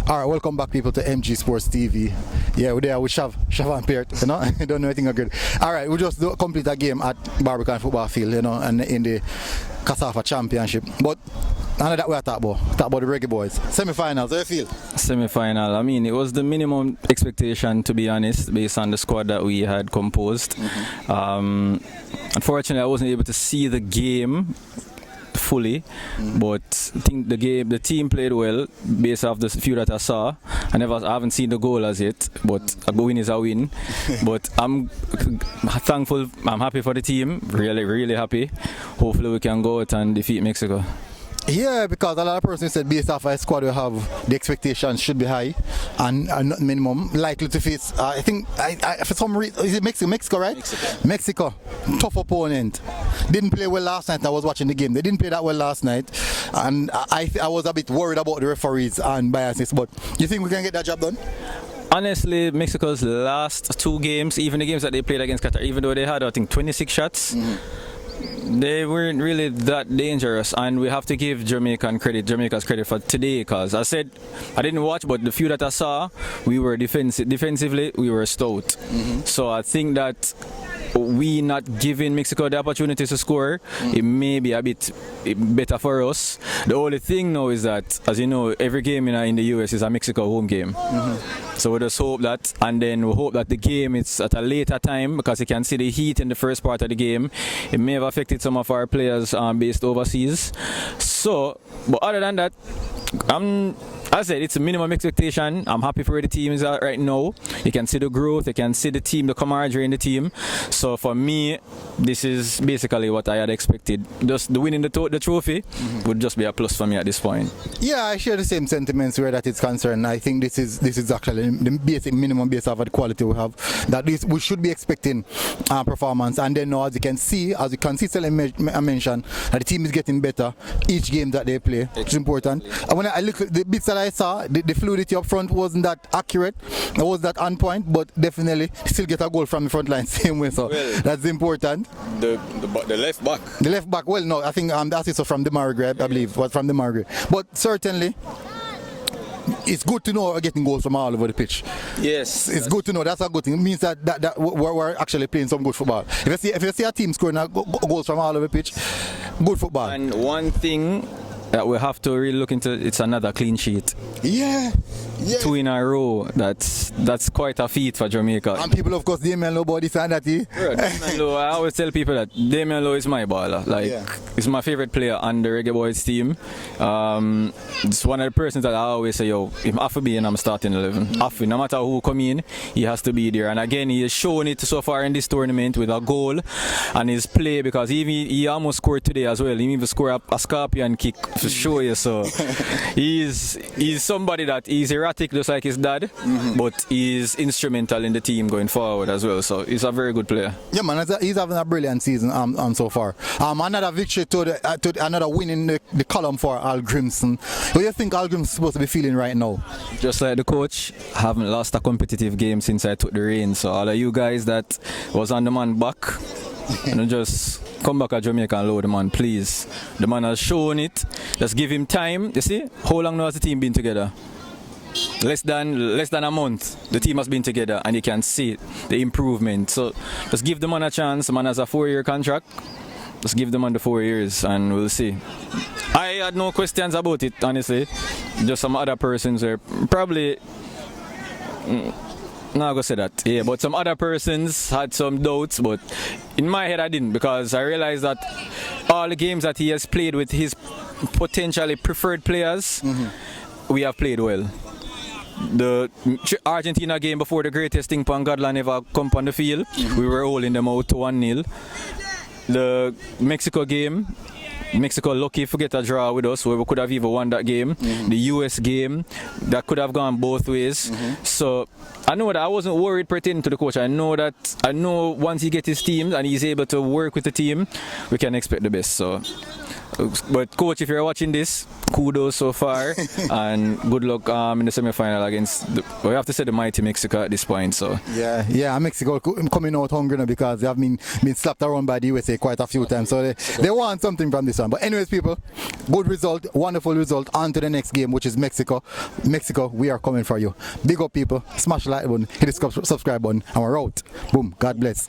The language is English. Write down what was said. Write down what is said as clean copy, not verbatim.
All right, welcome back, people, to MG Sports TV. Yeah, we're there with Shav and Peart, you know. I don't know anything good. All right, we just complete a game at Barbican Football Field, you know, and in the Casafa Championship. But none of that we are talking about. Talk about the Reggae Boyz. Semifinals, how do you feel? Semi-final. I mean, it was the minimum expectation, to be honest, based on the squad that we had composed. Unfortunately, I wasn't able to see the game fully, but I think the team played well based off the few that I saw. I haven't seen the goal as yet, but a win is a win. But I'm thankful. I'm happy for the team. Really happy. Hopefully, we can go out and defeat Mexico. Yeah, because a lot of persons said based off a squad we have, the expectations should be high and not minimum. Likely to face, I think, for some reason, is it Mexico, right? Mexico. Tough opponent. Didn't play well last night. I was watching the game. They didn't play that well last night. And I was a bit worried about the referees and biases. But you think we can get that job done? Honestly, Mexico's last two games, even the games that they played against Qatar, even though they had, I think, 26 shots, they weren't really that dangerous, and we have to give Jamaica's credit for today, because I said I didn't watch, but the few that I saw, we were defensively we were stout. So I think that we not giving Mexico the opportunity to score, it may be a bit better for us. The only thing now is that, as you know, every game in the US is a Mexico home game. So we just hope that, and then we hope that the game is at a later time, because you can see the heat in the first part of the game. It may have affected some of our players based overseas. So, but other than that, I said it's a minimum expectation. I'm happy for where the team is at right now. You can see the growth, you can see the team, the camaraderie in the team. So for me, this is basically what I had expected. Just the winning the trophy would just be a plus for me at this point. Yeah, I share the same sentiments where that is concerned. I think this is actually the basic minimum base of the quality we have. That we should be expecting performance. And then now, as you can see, consistently mentioned, that the team is getting better each game that they play, which is important. And when I look at the bits that I saw, the fluidity up front wasn't that accurate, it was that on point, but definitely still get a goal from the front line same way, so that's important. The left back. The left back, well, no, I think the assist from the Margaret, I believe, was from the Margaret. But certainly, it's good to know we're getting goals from all over the pitch. Yes. It's good to know. That's a good thing. It means that we're actually playing some good football. If you see a team scoring goals from all over the pitch, good football. And one thing that we have to really look into, it's another clean sheet. Yeah. 2 in a row. That's quite a feat for Jamaica. And people, of course, Damian Lowe, body fan that he. Damian Lowe, I always tell people that Damian Lowe is my baller. He's my favorite player on the Reggae Boyz team. It's one of the persons that I always say, yo, if I have to be in, I'm starting 11. No matter who come in, he has to be there. And again, he has shown it so far in this tournament with a goal and his play, because he almost scored today as well. He even scored a scorpion kick to show you. So he's somebody that is erratic just like his dad, but he's instrumental in the team going forward as well. So he's a very good player. Yeah, man, he's having a brilliant season so far. Another victory to another win in the column for Al Grimson. What do you think Al Grimson's supposed to be feeling right now? Just like the coach, I haven't lost a competitive game since I took the reins. So all of you guys that was on the man back, just come back at Jamaica and load the man, please. The man has shown it. Just give him time. You see, how long now has the team been together? Less than a month. The team has been together, and you can see the improvement. So just give the man a chance. The man has a 4-year contract. Just give the man the 4 years, and we'll see. I had no questions about it, honestly. Just some other persons are probably. Not gonna say that, yeah, but some other persons had some doubts, but in my head I didn't, because I realized that all the games that he has played with his potentially preferred players, we have played well. The Argentina game before the greatest thing Pangadlan ever come on the field, we were holding them out to 1-0. The Mexico game, Mexico lucky to get a draw with us, where we could have even won that game. The US game, that could have gone both ways. So I know that I wasn't worried pertaining to the coach. I know once he gets his team and he's able to work with the team, we can expect the best. So But coach, if you're watching this, kudos so far, and good luck in the semi-final against. We have to say the mighty Mexico at this point. So yeah, Mexico coming out hungry now because they have been slapped around by the USA quite a few times. So they want something from this one. But anyways, people, good result, wonderful result. On to the next game, which is Mexico. Mexico, we are coming for you. Big up, people. Smash the like button, hit the subscribe button, and we're out. Boom. God bless.